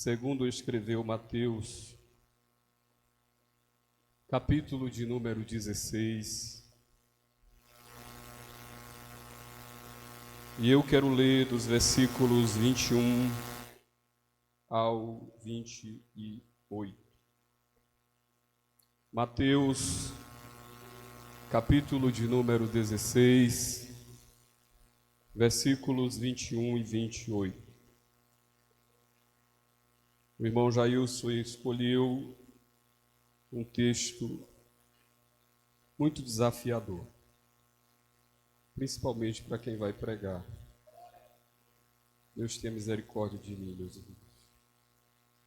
segundo escreveu Mateus, capítulo de número 16. E eu quero ler dos versículos 21 ao 28. Mateus, capítulo de número 16, versículos 21 e 28. O irmão Jailson escolheu um texto muito desafiador, principalmente para quem vai pregar. Deus tenha misericórdia de mim, meus irmãos.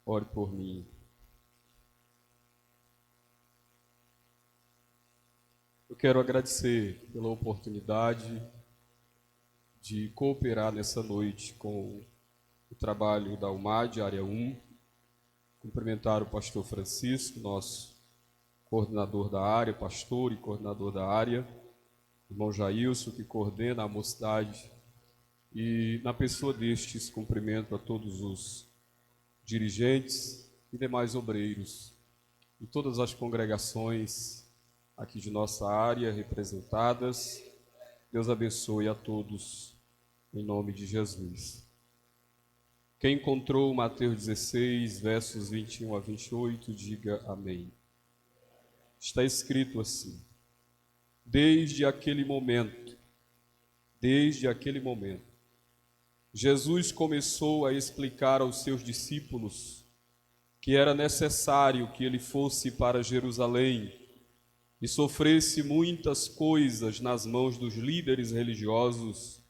Ore por mim. Eu quero agradecer pela oportunidade de cooperar nessa noite com o trabalho da UMAD, área 1. Cumprimentar o pastor Francisco, nosso coordenador da área, pastor e coordenador da área, irmão Jailson, que coordena a mocidade, e na pessoa destes, cumprimento a todos os dirigentes e demais obreiros e todas as congregações aqui de nossa área representadas. Deus abençoe a todos, em nome de Jesus. Quem encontrou Mateus 16, versos 21 a 28, diga amém. Está escrito assim: desde aquele momento, Jesus começou a explicar aos seus discípulos que era necessário que ele fosse para Jerusalém e sofresse muitas coisas nas mãos dos líderes religiosos,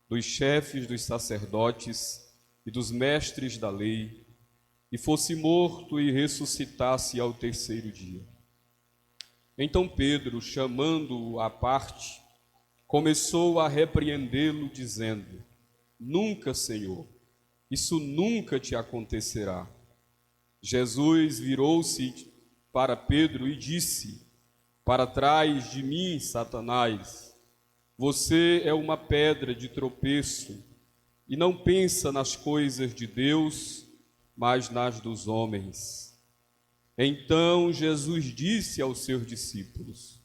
dos chefes dos sacerdotes e dos mestres da lei, e fosse morto e ressuscitasse ao terceiro dia. Então Pedro, chamando-o à parte, começou a repreendê-lo, dizendo: nunca, Senhor, isso nunca te acontecerá. Jesus virou-se para Pedro e disse: para trás de mim, Satanás, você é uma pedra de tropeço e não pensa nas coisas de Deus, mas nas dos homens. Então Jesus disse aos seus discípulos: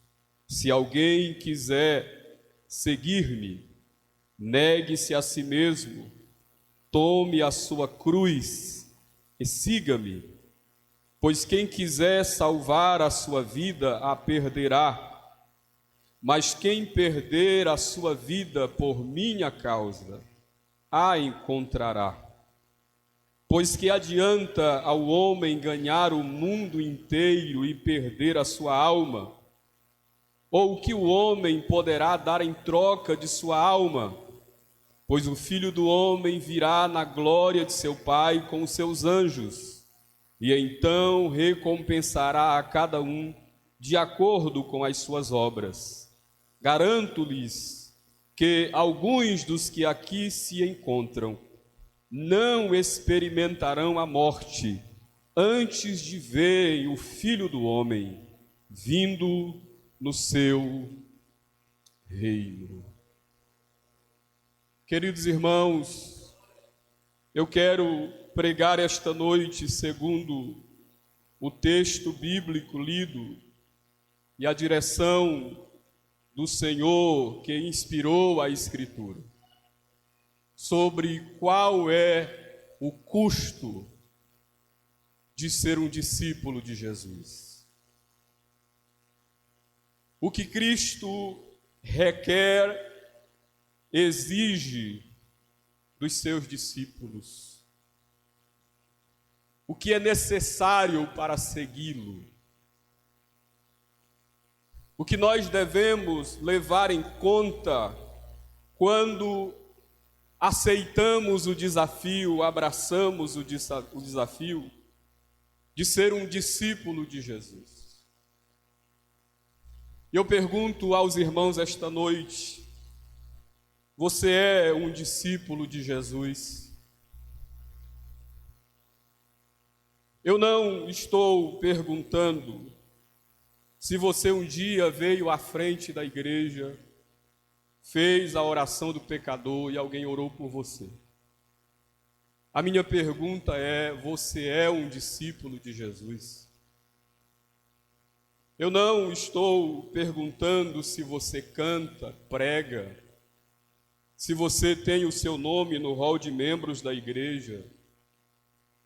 se alguém quiser seguir-me, negue-se a si mesmo, tome a sua cruz e siga-me. Pois quem quiser salvar a sua vida a perderá, mas quem perder a sua vida por minha causa a encontrará. Pois que adianta ao homem ganhar o mundo inteiro e perder a sua alma? Ou o que o homem poderá dar em troca de sua alma? Pois o Filho do Homem virá na glória de seu Pai com os seus anjos, e então recompensará a cada um de acordo com as suas obras. Garanto-lhes que alguns dos que aqui se encontram não experimentarão a morte antes de verem o Filho do Homem vindo no seu reino. Queridos irmãos, eu quero pregar esta noite segundo o texto bíblico lido e a direção do Senhor que inspirou a Escritura, sobre qual é o custo de ser um discípulo de Jesus. O que Cristo requer, exige dos seus discípulos. O que é necessário para segui-lo. O que nós devemos levar em conta quando aceitamos o desafio, abraçamos o desafio de ser um discípulo de Jesus. E eu pergunto aos irmãos esta noite: você é um discípulo de Jesus? Eu não estou perguntando se você um dia veio à frente da igreja, fez a oração do pecador e alguém orou por você. A minha pergunta é: você é um discípulo de Jesus? Eu não estou perguntando se você canta, prega, se você tem o seu nome no hall de membros da igreja.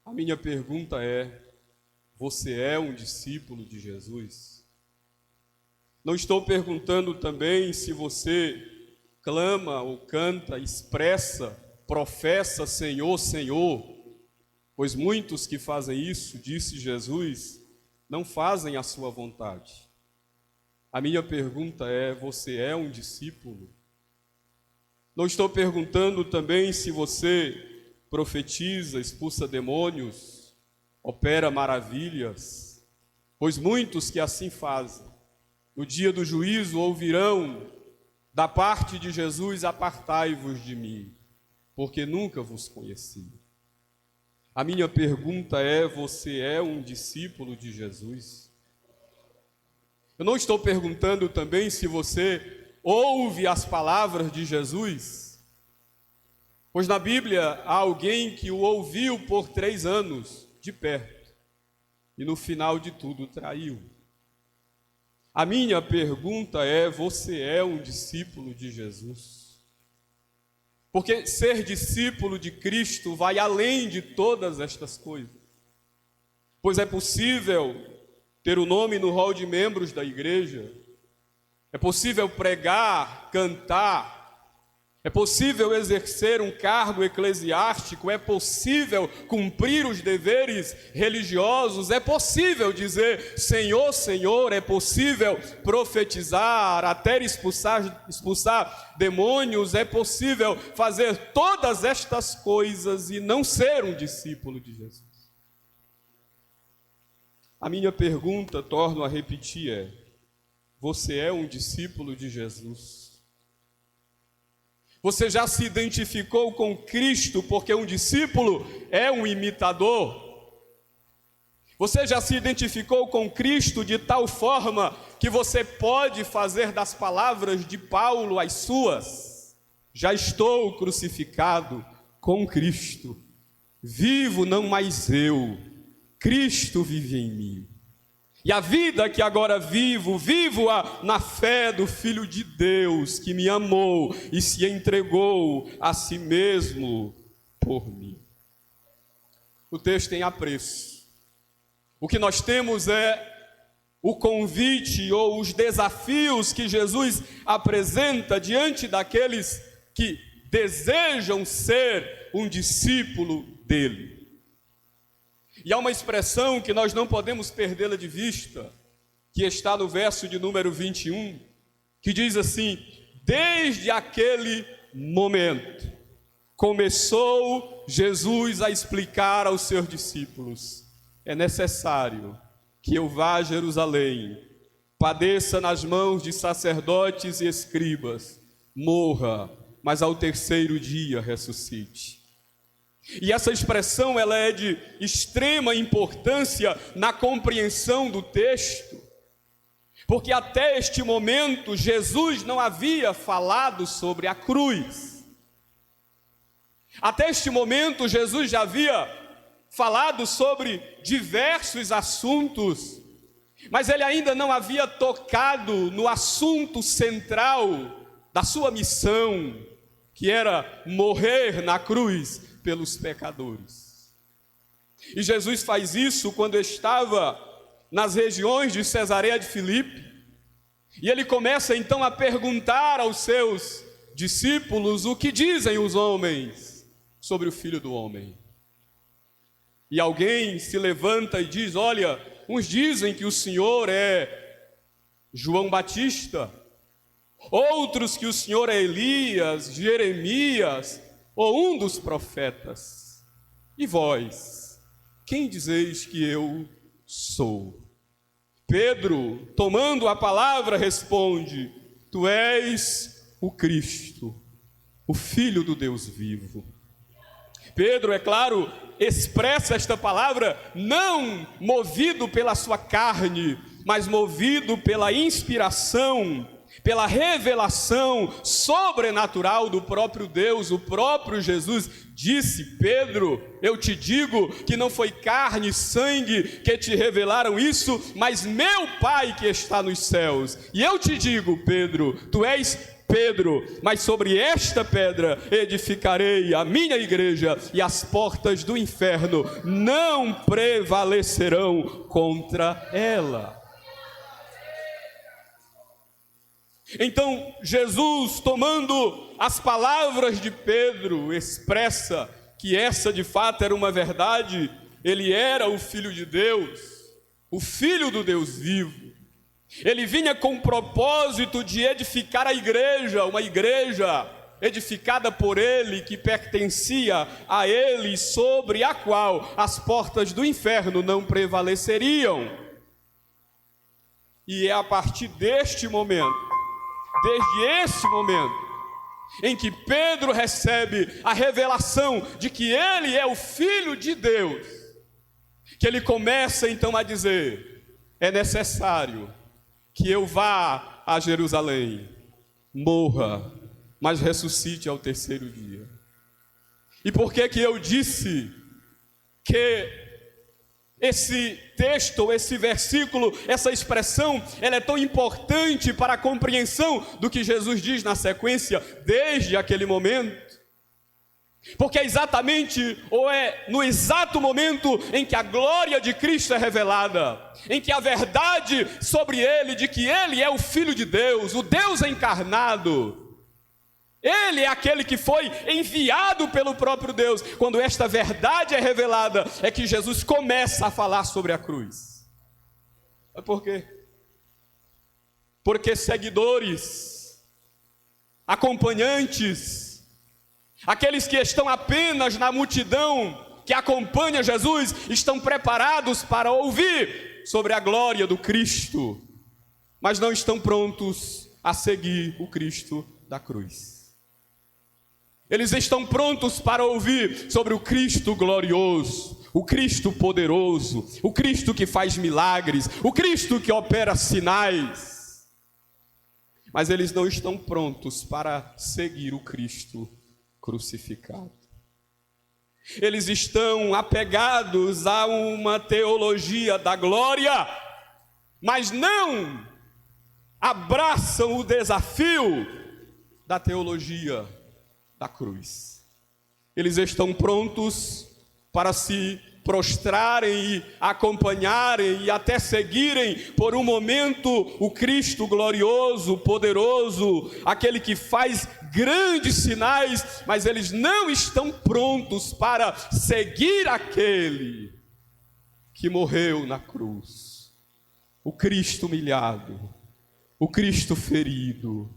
A minha pergunta é: você é um discípulo de Jesus? Não estou perguntando também se você clama ou canta, expressa, professa Senhor, Senhor, pois muitos que fazem isso, disse Jesus, não fazem a sua vontade. A minha pergunta é: você é um discípulo? Não estou perguntando também se você profetiza, expulsa demônios, opera maravilhas, pois muitos que assim fazem, no dia do juízo ouvirão da parte de Jesus: apartai-vos de mim, porque nunca vos conheci. A minha pergunta é: você é um discípulo de Jesus? Eu não estou perguntando também se você ouve as palavras de Jesus, pois na Bíblia há alguém que o ouviu por 3 anos, de perto, e no final de tudo traiu. A minha pergunta é: você é um discípulo de Jesus? Porque ser discípulo de Cristo vai além de todas estas coisas. Pois é possível ter o nome no hall de membros da igreja, é possível pregar, cantar, é possível exercer um cargo eclesiástico, é possível cumprir os deveres religiosos, é possível dizer Senhor, Senhor, é possível profetizar, até expulsar demônios, é possível fazer todas estas coisas e não ser um discípulo de Jesus. A minha pergunta, torno a repetir, é: você é um discípulo de Jesus? Você já se identificou com Cristo, porque um discípulo é um imitador? Você já se identificou com Cristo de tal forma que você pode fazer das palavras de Paulo as suas? Já estou crucificado com Cristo, vivo não mais eu, Cristo vive em mim. E a vida que agora vivo-a na fé do Filho de Deus, que me amou e se entregou a si mesmo por mim. O texto tem apreço. O que nós temos é o convite ou os desafios que Jesus apresenta diante daqueles que desejam ser um discípulo dele. E há uma expressão que nós não podemos perdê-la de vista, que está no verso de número 21, que diz assim: desde aquele momento, começou Jesus a explicar aos seus discípulos: é necessário que eu vá a Jerusalém, padeça nas mãos de sacerdotes e escribas, morra, mas ao 3º dia ressuscite. E essa expressão ela é de extrema importância na compreensão do texto, porque até este momento Jesus não havia falado sobre a cruz. Até este momento Jesus já havia falado sobre diversos assuntos, mas ele ainda não havia tocado no assunto central da sua missão, que era morrer na cruz pelos pecadores. E Jesus faz isso quando estava nas regiões de Cesareia de Filipe, e ele começa então a perguntar aos seus discípulos: o que dizem os homens sobre o Filho do Homem? E alguém se levanta e diz: olha, uns dizem que o Senhor é João Batista, outros que o Senhor é Elias, Jeremias, ou um dos profetas. E vós, quem dizeis que eu sou? Pedro, tomando a palavra, responde: tu és o Cristo, o Filho do Deus vivo. Pedro, é claro, expressa esta palavra não movido pela sua carne, mas movido pela inspiração, pela revelação sobrenatural do próprio Deus, o próprio Jesus disse: Pedro, eu te digo que não foi carne e sangue que te revelaram isso, mas meu Pai que está nos céus. E eu te digo, Pedro, tu és Pedro, mas sobre esta pedra edificarei a minha igreja, e as portas do inferno não prevalecerão contra ela. Então Jesus, tomando as palavras de Pedro, expressa que essa de fato era uma verdade. Ele era o Filho de Deus, o Filho do Deus vivo. Ele vinha com o propósito de edificar a igreja, uma igreja edificada por ele, que pertencia a ele, sobre a qual as portas do inferno não prevaleceriam. E é a partir deste momento, desde esse momento, em que Pedro recebe a revelação de que ele é o Filho de Deus, que ele começa então a dizer: é necessário que eu vá a Jerusalém, morra, mas ressuscite ao terceiro dia. E por que eu disse que esse texto, ou esse versículo, essa expressão, ela é tão importante para a compreensão do que Jesus diz na sequência, desde aquele momento? Porque é exatamente, ou é no exato momento em que a glória de Cristo é revelada, em que a verdade sobre ele, de que ele é o Filho de Deus, o Deus encarnado, ele é aquele que foi enviado pelo próprio Deus. Quando esta verdade é revelada, é que Jesus começa a falar sobre a cruz. Mas por quê? Porque seguidores, acompanhantes, aqueles que estão apenas na multidão que acompanha Jesus, estão preparados para ouvir sobre a glória do Cristo, mas não estão prontos a seguir o Cristo da cruz. Eles estão prontos para ouvir sobre o Cristo glorioso, o Cristo poderoso, o Cristo que faz milagres, o Cristo que opera sinais. Mas eles não estão prontos para seguir o Cristo crucificado. Eles estão apegados a uma teologia da glória, mas não abraçam o desafio da teologia da cruz. Eles estão prontos para se prostrarem e acompanharem e até seguirem por um momento o Cristo glorioso, poderoso, aquele que faz grandes sinais, mas eles não estão prontos para seguir aquele que morreu na cruz, o Cristo humilhado, o Cristo ferido,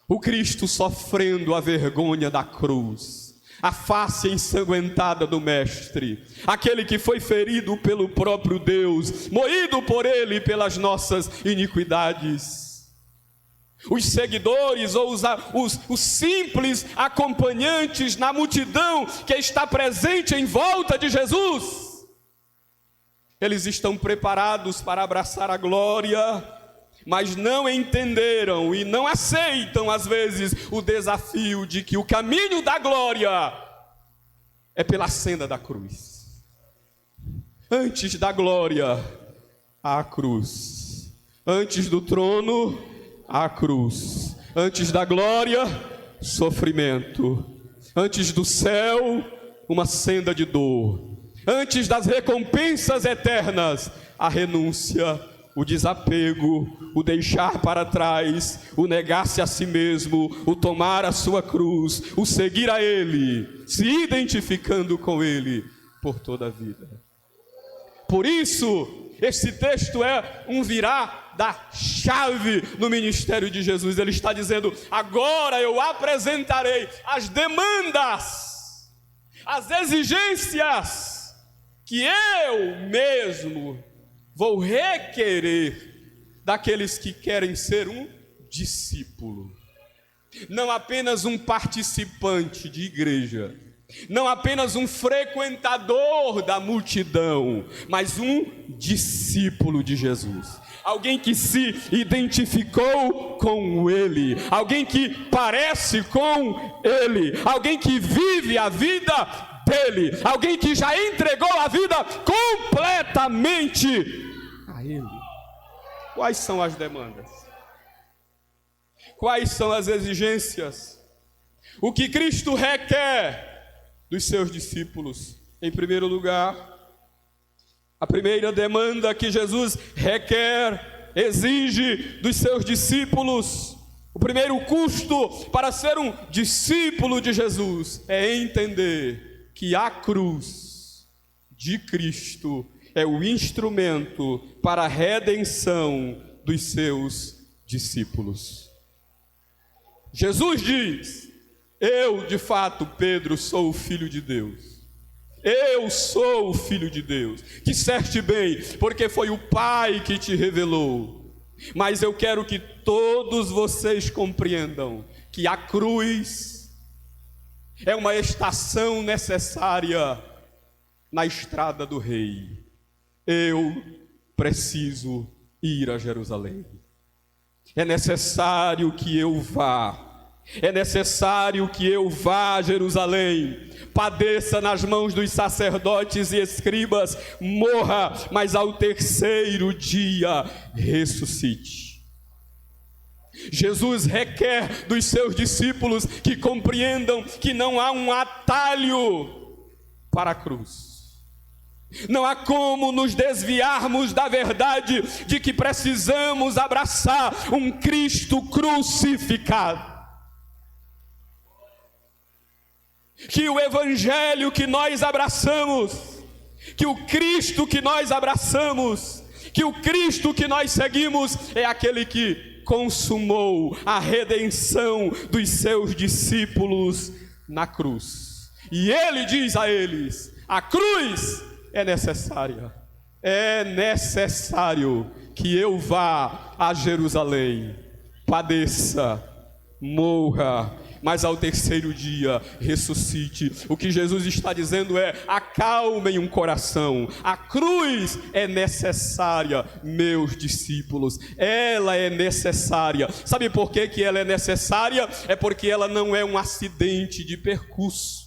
o Cristo sofrendo a vergonha da cruz, a face ensanguentada do Mestre, aquele que foi ferido pelo próprio Deus, moído por ele pelas nossas iniquidades. Os seguidores ou os simples acompanhantes na multidão que está presente em volta de Jesus, eles estão preparados para abraçar a glória, mas não entenderam e não aceitam às vezes o desafio de que o caminho da glória é pela senda da cruz. Antes da glória, há a cruz. Antes do trono, há a cruz. Antes da glória, sofrimento. Antes do céu, uma senda de dor. Antes das recompensas eternas, a renúncia, o desapego, o deixar para trás, o negar-se a si mesmo, o tomar a sua cruz, o seguir a Ele, se identificando com Ele por toda a vida. Por isso, esse texto é um virar da chave no ministério de Jesus. Ele está dizendo: agora eu apresentarei as demandas, as exigências que eu mesmo vou requerer daqueles que querem ser um discípulo, não apenas um participante de igreja, Não apenas um frequentador da multidão, mas um discípulo de Jesus. Alguém que se identificou com Ele, alguém que parece com Ele, alguém que vive a vida dele, alguém que já entregou a vida completamente a Ele. Quais são as demandas? Quais são as exigências? O que Cristo requer dos seus discípulos? Em primeiro lugar, a primeira demanda que Jesus requer, exige dos seus discípulos, o primeiro custo para ser um discípulo de Jesus é entender que a cruz de Cristo é o instrumento para a redenção dos seus discípulos. Jesus diz: eu, de fato, Pedro, sou o Filho de Deus. Eu sou o Filho de Deus. Disseste bem, porque foi o Pai que te revelou. Mas eu quero que todos vocês compreendam que a cruz é uma estação necessária na estrada do Rei. Eu preciso ir a Jerusalém. É necessário que eu vá. É necessário que eu vá a Jerusalém, padeça nas mãos dos sacerdotes e escribas, morra, mas ao terceiro dia ressuscite. Jesus requer dos seus discípulos que compreendam que não há um atalho para a cruz. Não há como nos desviarmos da verdade de que precisamos abraçar um Cristo crucificado. Que o evangelho que nós abraçamos, que o Cristo que nós abraçamos, que o Cristo que nós seguimos é aquele que consumou a redenção dos seus discípulos na cruz. E ele diz a eles: a cruz é necessária. É necessário que eu vá a Jerusalém, padeça, morra, mas ao terceiro dia ressuscite. O que Jesus está dizendo é: acalmem um coração. A cruz é necessária, meus discípulos. Ela é necessária. Sabe por que ela é necessária? É porque ela não é um acidente de percurso.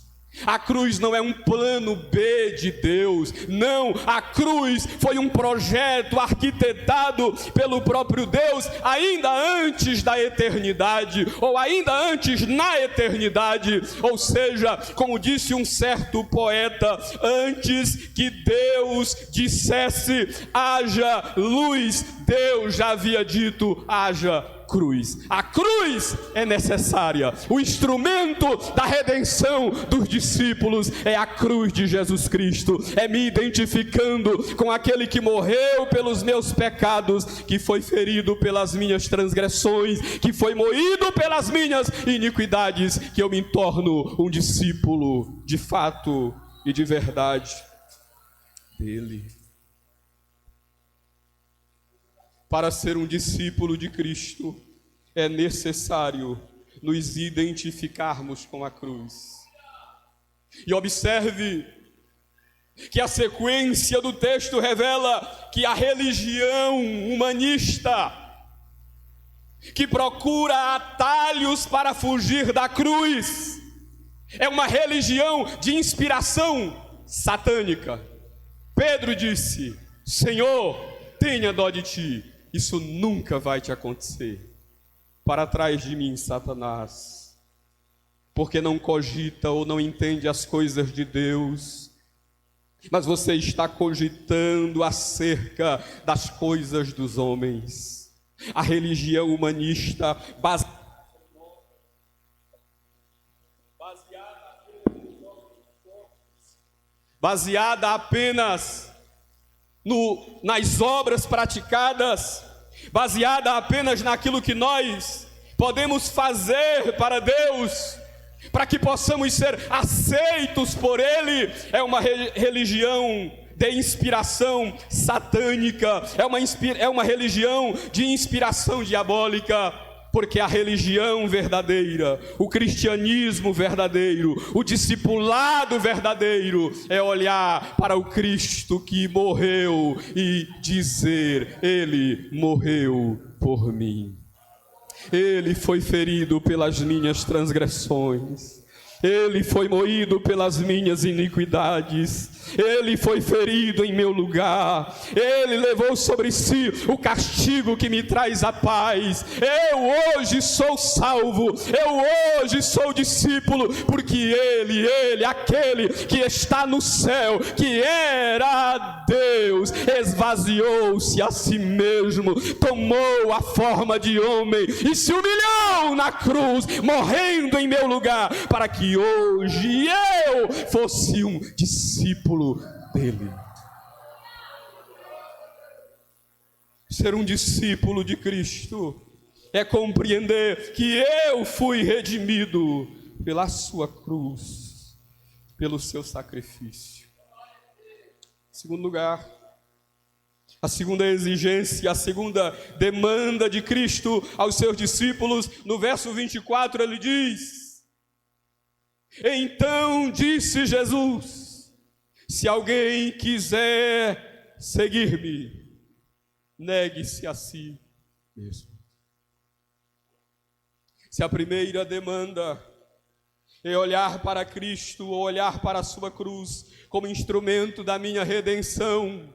A cruz não é um plano B de Deus. Não, a cruz foi um projeto arquitetado pelo próprio Deus ainda antes da eternidade, ou ainda antes na eternidade. Ou seja, como disse um certo poeta, antes que Deus dissesse haja luz, Deus já havia dito haja cruz. A cruz é necessária. O instrumento da redenção dos discípulos é a cruz de Jesus Cristo. É me identificando com aquele que morreu pelos meus pecados, que foi ferido pelas minhas transgressões, que foi moído pelas minhas iniquidades, que eu me torno um discípulo de fato e de verdade dele. Para ser um discípulo de Cristo, é necessário nos identificarmos com a cruz. E observe que a sequência do texto revela que a religião humanista, que procura atalhos para fugir da cruz, é uma religião de inspiração satânica. Pedro disse: Senhor, tenha dó de ti. Isso nunca vai te acontecer. Para trás de mim, Satanás, porque não cogita ou não entende as coisas de Deus, mas você está cogitando acerca das coisas dos homens. A religião humanista baseada apenas nas obras praticadas, baseada apenas naquilo que nós podemos fazer para Deus, para que possamos ser aceitos por Ele, é uma religião de inspiração satânica, é uma religião de inspiração diabólica. Porque a religião verdadeira, o cristianismo verdadeiro, o discipulado verdadeiro é olhar para o Cristo que morreu e dizer: Ele morreu por mim. Ele foi ferido pelas minhas transgressões. Ele foi moído pelas minhas iniquidades. Ele foi ferido em meu lugar. Ele levou sobre si o castigo que me traz a paz. Eu hoje sou salvo. Eu hoje sou discípulo, porque Ele, aquele que está no céu, que era Deus, esvaziou-se a si mesmo, tomou a forma de homem e se humilhou na cruz, morrendo em meu lugar, para que hoje eu fosse um discípulo dele. Ser um discípulo de Cristo é compreender que eu fui redimido pela sua cruz, pelo seu sacrifício. Em segundo lugar, a segunda exigência, a segunda demanda de Cristo aos seus discípulos, no verso 24 ele diz: então disse Jesus, se alguém quiser seguir-me, negue-se a si mesmo. Se a primeira demanda é olhar para Cristo, ou olhar para a sua cruz como instrumento da minha redenção,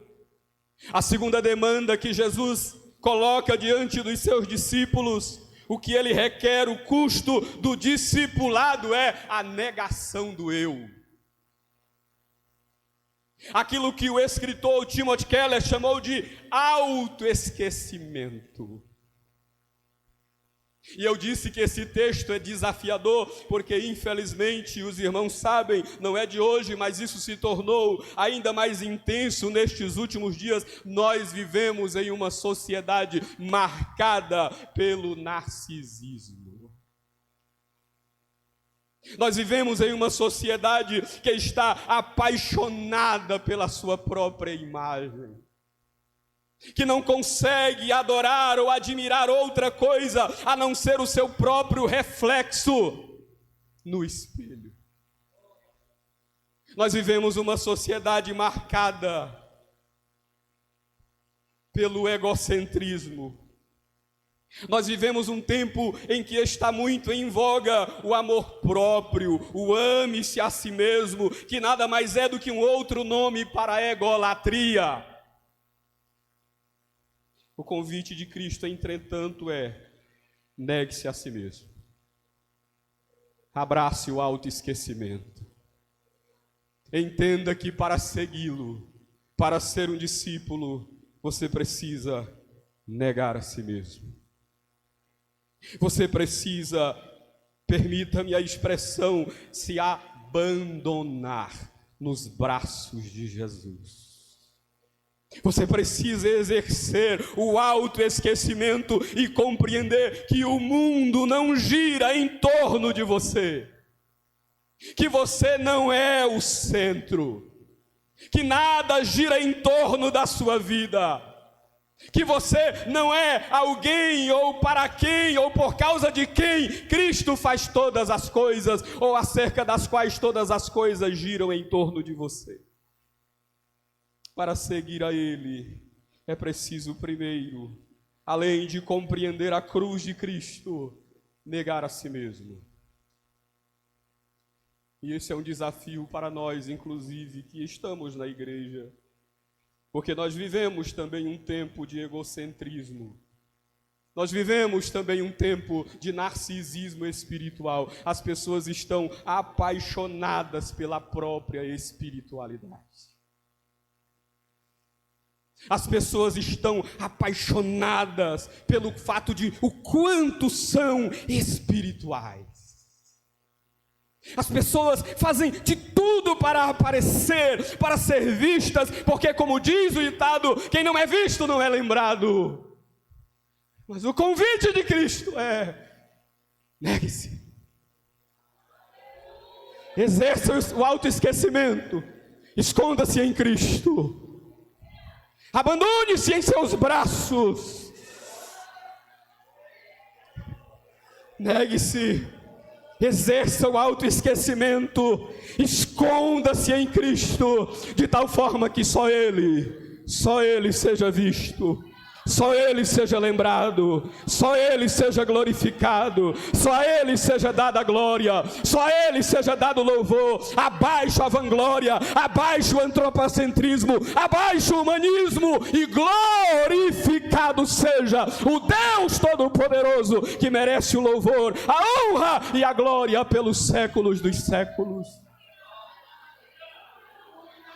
a segunda demanda que Jesus coloca diante dos seus discípulos, o que ele requer, o custo do discipulado, é a negação do eu. Aquilo que o escritor Timothy Keller chamou de autoesquecimento. E eu disse que esse texto é desafiador, porque infelizmente os irmãos sabem, não é de hoje, mas isso se tornou ainda mais intenso nestes últimos dias. Nós vivemos em uma sociedade marcada pelo narcisismo. Nós vivemos em uma sociedade que está apaixonada pela sua própria imagem, que não consegue adorar ou admirar outra coisa a não ser o seu próprio reflexo no espelho. Nós vivemos uma sociedade marcada pelo egocentrismo. Nós vivemos um tempo em que está muito em voga o amor próprio, o ame-se a si mesmo, que nada mais é do que um outro nome para a egolatria. O convite de Cristo, entretanto, é: negue-se a si mesmo. Abrace o autoesquecimento. Entenda que para segui-lo, para ser um discípulo, você precisa negar a si mesmo. Você precisa, permita-me a expressão, se abandonar nos braços de Jesus. Você precisa exercer o autoesquecimento e compreender que o mundo não gira em torno de você, que você não é o centro, que nada gira em torno da sua vida, que você não é alguém ou para quem ou por causa de quem Cristo faz todas as coisas, ou acerca das quais todas as coisas giram em torno de você. Para seguir a Ele, é preciso primeiro, além de compreender a cruz de Cristo, negar a si mesmo. E esse é um desafio para nós, inclusive, que estamos na igreja, porque nós vivemos também um tempo de egocentrismo. Nós vivemos também um tempo de narcisismo espiritual. As pessoas estão apaixonadas pela própria espiritualidade. As pessoas estão apaixonadas pelo fato de o quanto são espirituais. As pessoas fazem de tudo para aparecer, para ser vistas, porque, como diz o ditado, quem não é visto não é lembrado. Mas o convite de Cristo é: negue-se. Exerça o autoesquecimento. Esconda-se em Cristo. Abandone-se em seus braços. Negue-se, exerça o autoesquecimento, esconda-se em Cristo, de tal forma que só Ele seja visto, só Ele seja lembrado, só Ele seja glorificado, só a Ele seja dada a glória, só a Ele seja dado louvor. Abaixo a vanglória, abaixo o antropocentrismo, abaixo o humanismo, e glorificado seja o Deus Todo-Poderoso, que merece o louvor, a honra e a glória pelos séculos dos séculos.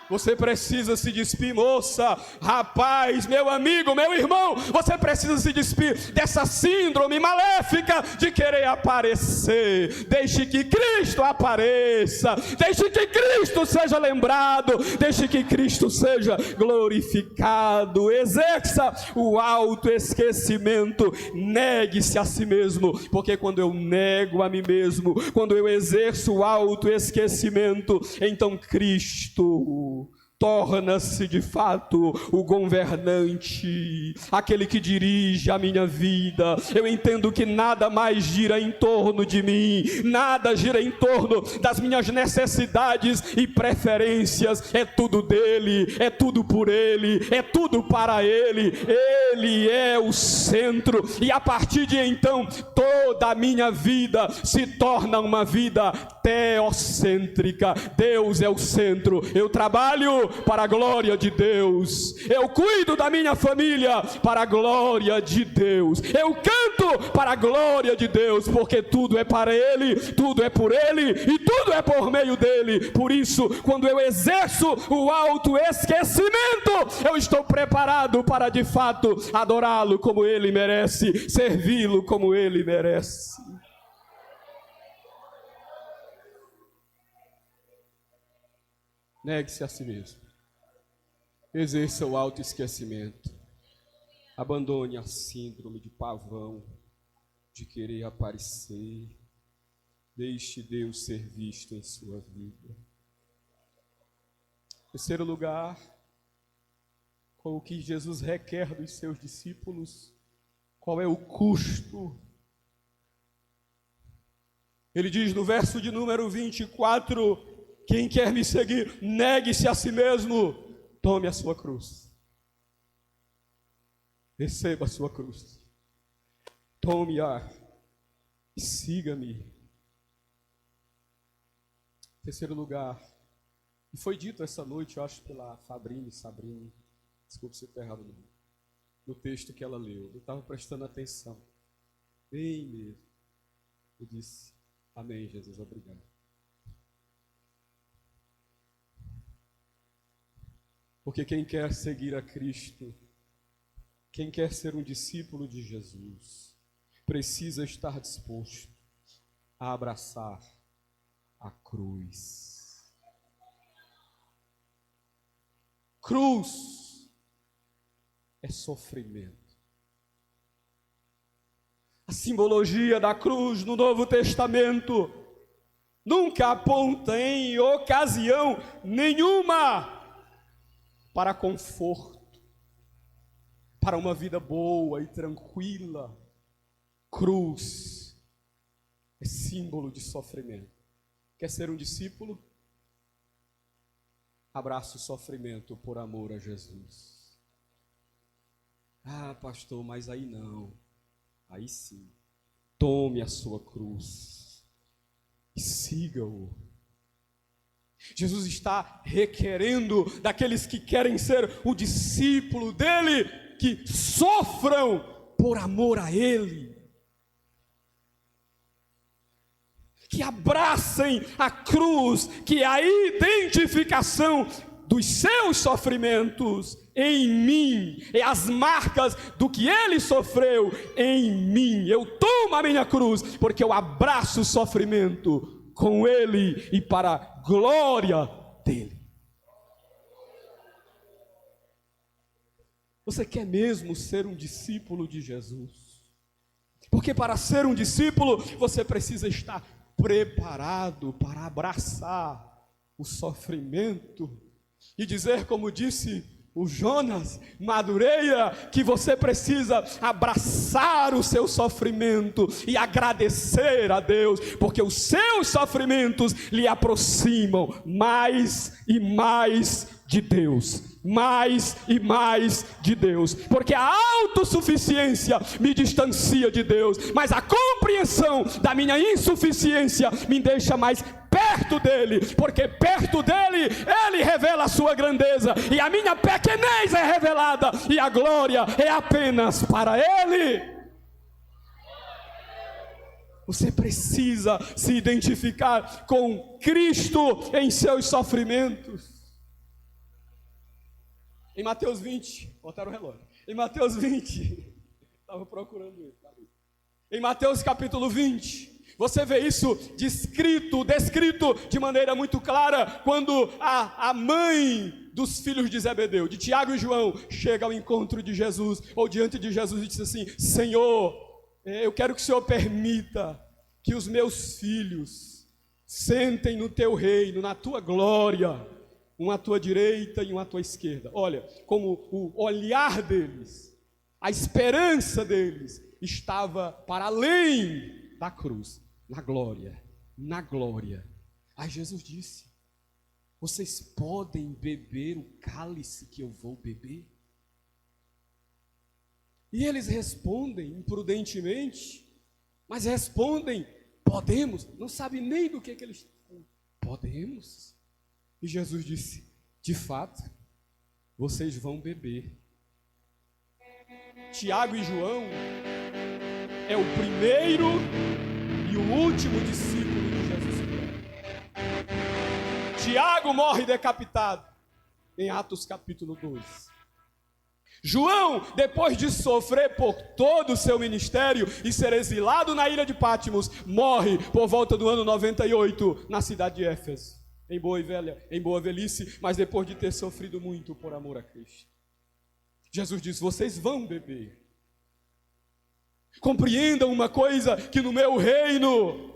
Você precisa se despir, moça, rapaz, meu amigo, meu irmão. Você precisa se despir dessa síndrome maléfica de querer aparecer. Deixe que Cristo apareça, deixe que Cristo seja lembrado, deixe que Cristo seja glorificado. Exerça o autoesquecimento, negue-se a si mesmo, porque quando eu nego a mim mesmo, quando eu exerço o autoesquecimento, então Cristo torna-se de fato o governante, aquele que dirige a minha vida. Eu entendo que nada mais gira em torno de mim, nada gira em torno das minhas necessidades e preferências. É tudo dele, é tudo por ele, é tudo para ele. Ele é o centro, e a partir de então toda a minha vida se torna uma vida teocêntrica. Deus é o centro. Eu trabalho para a glória de Deus, eu cuido da minha família para a glória de Deus, eu canto para a glória de Deus, porque tudo é para Ele, tudo é por Ele e tudo é por meio dEle. Por isso, quando eu exerço o autoesquecimento, eu estou preparado para de fato adorá-lo como Ele merece, servi-lo como Ele merece. Negue-se a si mesmo, exerça o autoesquecimento, abandone a síndrome de pavão, de querer aparecer, deixe Deus ser visto em sua vida. Terceiro lugar, com o que Jesus requer dos seus discípulos, qual é o custo? Ele diz no verso de número 24, quem quer me seguir, negue-se a si mesmo, tome a sua cruz. Receba a sua cruz. Tome-a e siga-me. Terceiro lugar, e foi dito essa noite, eu acho, pela Sabrine, desculpe se eu estou errado no texto que ela leu, eu estava prestando atenção, bem mesmo. Eu disse, amém, Jesus, obrigado. Porque quem quer seguir a Cristo, quem quer ser um discípulo de Jesus, precisa estar disposto a abraçar a cruz. Cruz é sofrimento. A simbologia da cruz no Novo Testamento nunca aponta em ocasião nenhuma para conforto, para uma vida boa e tranquila. Cruz é símbolo de sofrimento. Quer ser um discípulo? Abraça o sofrimento por amor a Jesus. Ah, pastor, mas aí não. Aí sim. Tome a sua cruz e siga-o. Jesus está requerendo daqueles que querem ser o discípulo dele, que sofram por amor a ele, que abracem a cruz, que é a identificação dos seus sofrimentos em mim, e as marcas do que ele sofreu em mim. Eu tomo a minha cruz, porque eu abraço o sofrimento com ele e para a glória dele. Você quer mesmo ser um discípulo de Jesus? Porque para ser um discípulo, você precisa estar preparado para abraçar o sofrimento e dizer, como disse O Jonas madureia que você precisa abraçar o seu sofrimento e agradecer a Deus, porque os seus sofrimentos lhe aproximam mais e mais de Deus, mais e mais de Deus, porque a autossuficiência me distancia de Deus, mas a compreensão da minha insuficiência me deixa mais perto dele, porque perto dele, ele revela a sua grandeza, e a minha pequenez é revelada, e a glória é apenas para ele. Você precisa se identificar com Cristo em seus sofrimentos. Em Mateus 20, botaram o relógio. Em Mateus 20, estava procurando ele. Em Mateus capítulo 20, você vê isso descrito de maneira muito clara, quando a mãe dos filhos de Zebedeu, de Tiago e João, chega ao encontro de Jesus, ou diante de Jesus, e diz assim: Senhor, eu quero que o Senhor permita que os meus filhos sentem no teu reino, na tua glória, um à tua direita e um à tua esquerda. Olha, como o olhar deles, a esperança deles estava para além da cruz, na glória, na glória. Aí Jesus disse: vocês podem beber o cálice que eu vou beber? E eles respondem imprudentemente, mas respondem: podemos. Não sabem nem do que eles estão. Podemos. E Jesus disse: de fato, vocês vão beber. Tiago e João é o primeiro e o último discípulo de Jesus Cristo. Tiago morre decapitado em Atos capítulo 2. João, depois de sofrer por todo o seu ministério e ser exilado na ilha de Patmos, morre por volta do ano 98 na cidade de Éfeso, em boa velhice, mas depois de ter sofrido muito por amor a Cristo. Jesus diz: vocês vão beber. Compreendam uma coisa, que no meu reino,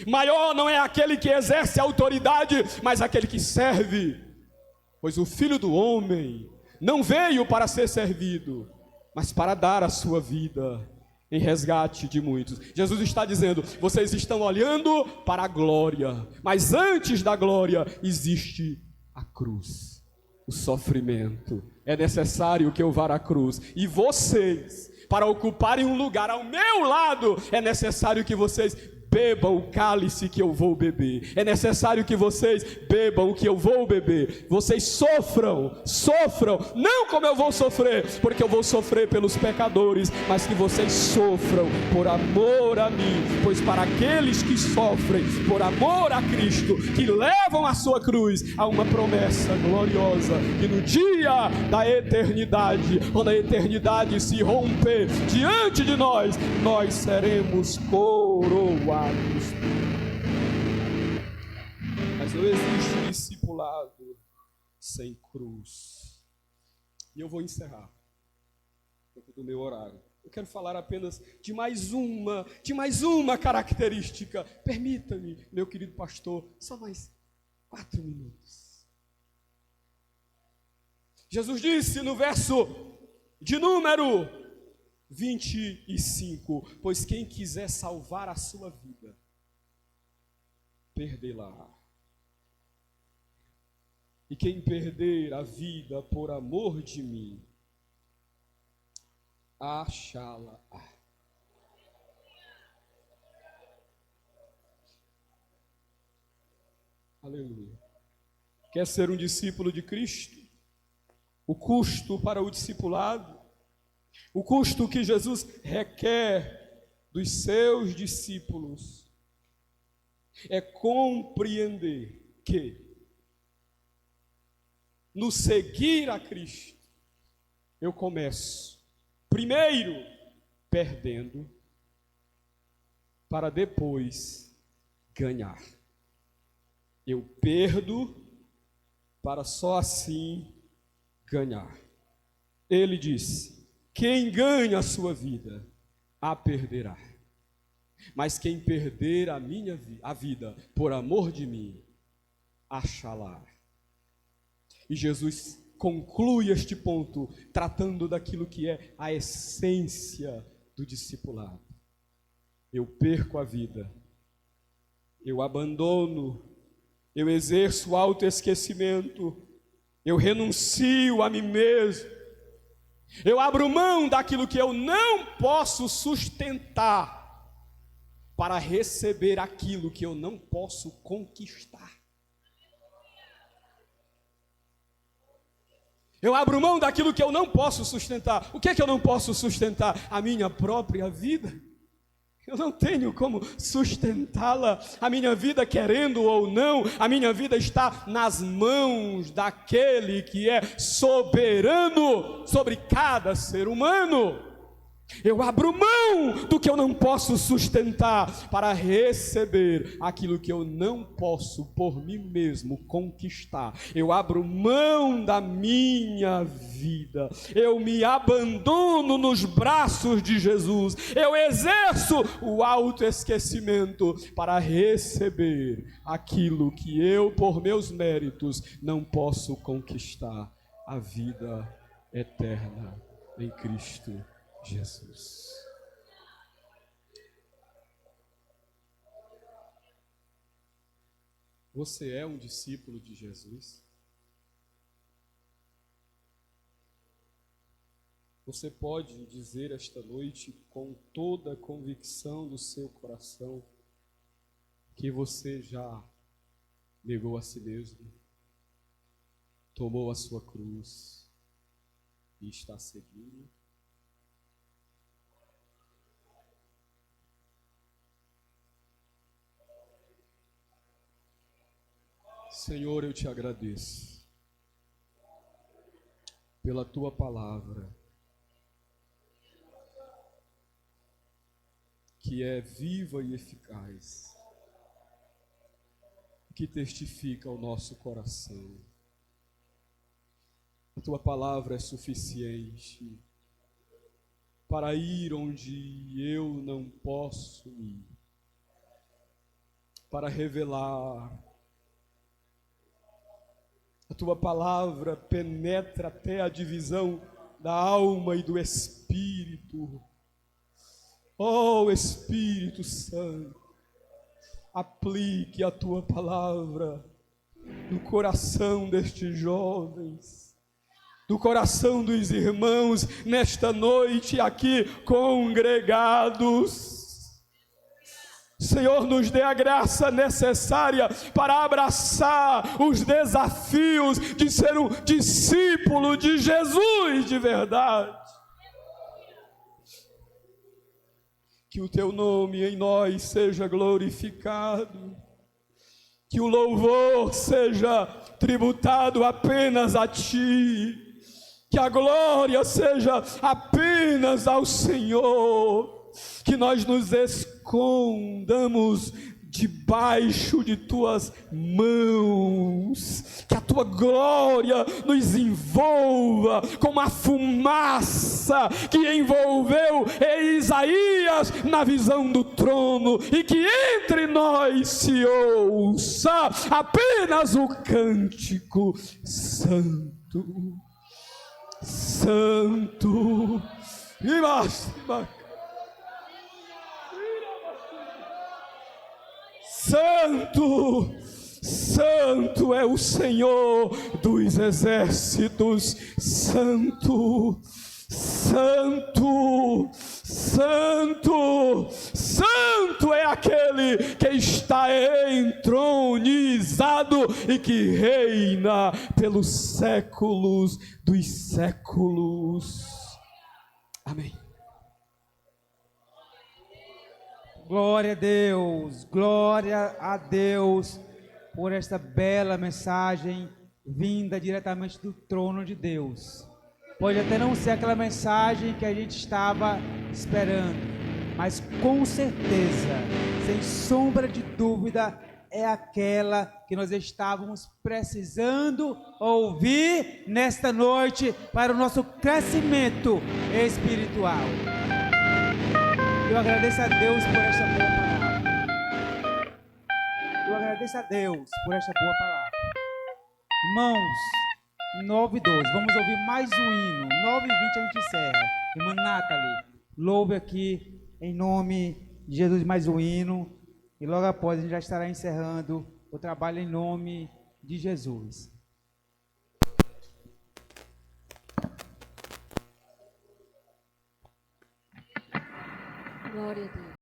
maior não é aquele que exerce autoridade, mas aquele que serve. Pois o Filho do Homem não veio para ser servido, mas para dar a sua vida em resgate de muitos. Jesus está dizendo: vocês estão olhando para a glória, mas antes da glória existe a cruz, o sofrimento. É necessário que eu vá à cruz, e vocês, para ocuparem um lugar ao meu lado, é necessário que vocês bebam o cálice que eu vou beber. É necessário que vocês bebam o que eu vou beber. Vocês sofram, não como eu vou sofrer, porque eu vou sofrer pelos pecadores, mas que vocês sofram por amor a mim, pois para aqueles que sofrem por amor a Cristo, que levam a sua cruz, há uma promessa gloriosa, que no dia da eternidade, quando a eternidade se romper diante de nós, nós seremos coroados. Mas não existe discipulado sem cruz. E eu vou encerrar do meu horário. Eu quero falar apenas de mais uma característica. Permita-me, meu querido pastor, só mais 4 minutos. Jesus disse no verso de número 25: pois quem quiser salvar a sua vida, perdê-la. E quem perder a vida por amor de mim, achá-la. Aleluia. Quer ser um discípulo de Cristo? O custo para o discipulado, o custo que Jesus requer dos seus discípulos, é compreender que no seguir a Cristo, eu começo primeiro perdendo, para depois ganhar. Eu perdo para só assim ganhar. Ele disse: quem ganha a sua vida, a perderá. Mas quem perder a vida por amor de mim, achá-la. E Jesus conclui este ponto tratando daquilo que é a essência do discipulado. Eu perco a vida, eu abandono, eu exerço autoesquecimento, eu renuncio a mim mesmo, eu abro mão daquilo que eu não posso sustentar para receber aquilo que eu não posso conquistar. Eu abro mão daquilo que eu não posso sustentar. O que é que eu não posso sustentar? A minha própria vida. Eu não tenho como sustentá-la. A minha vida, querendo ou não, a minha vida está nas mãos daquele que é soberano sobre cada ser humano. Eu abro mão do que eu não posso sustentar para receber aquilo que eu não posso por mim mesmo conquistar. Eu abro mão da minha vida. Eu me abandono nos braços de Jesus. Eu exerço o autoesquecimento para receber aquilo que eu, por meus méritos, não posso conquistar: a vida eterna em Cristo Jesus. Você é um discípulo de Jesus? Você pode dizer esta noite com toda a convicção do seu coração que você já negou a si mesmo, tomou a sua cruz e está seguindo? Senhor, eu te agradeço pela tua palavra, que é viva e eficaz, que testifica ao nosso coração. A tua palavra é suficiente para ir onde eu não posso ir, para revelar. A tua palavra penetra até a divisão da alma e do espírito. Oh, Espírito Santo, aplique a tua palavra no coração destes jovens, no coração dos irmãos nesta noite aqui congregados. Senhor, nos dê a graça necessária para abraçar os desafios de ser um discípulo de Jesus de verdade. Que o teu nome em nós seja glorificado, que o louvor seja tributado apenas a ti, que a glória seja apenas ao Senhor. Que nós nos escondamos debaixo de tuas mãos, que a tua glória nos envolva como a fumaça que envolveu Isaías na visão do trono, e que entre nós se ouça apenas o cântico: Santo, Santo, e basta. Santo, Santo é o Senhor dos exércitos. Santo, Santo, Santo, Santo é aquele que está entronizado e que reina pelos séculos dos séculos. Amém. Glória a Deus por esta bela mensagem vinda diretamente do trono de Deus. Pode até não ser aquela mensagem que a gente estava esperando, mas com certeza, sem sombra de dúvida, é aquela que nós estávamos precisando ouvir nesta noite para o nosso crescimento espiritual. Eu agradeço a Deus por esta boa palavra. Eu agradeço a Deus por esta boa palavra. Irmãos, 9:12. Vamos ouvir mais um hino. 9:20 a gente encerra. Irmã Nathalie, louve aqui em nome de Jesus mais um hino. E logo após a gente já estará encerrando o trabalho em nome de Jesus. Glória a Deus.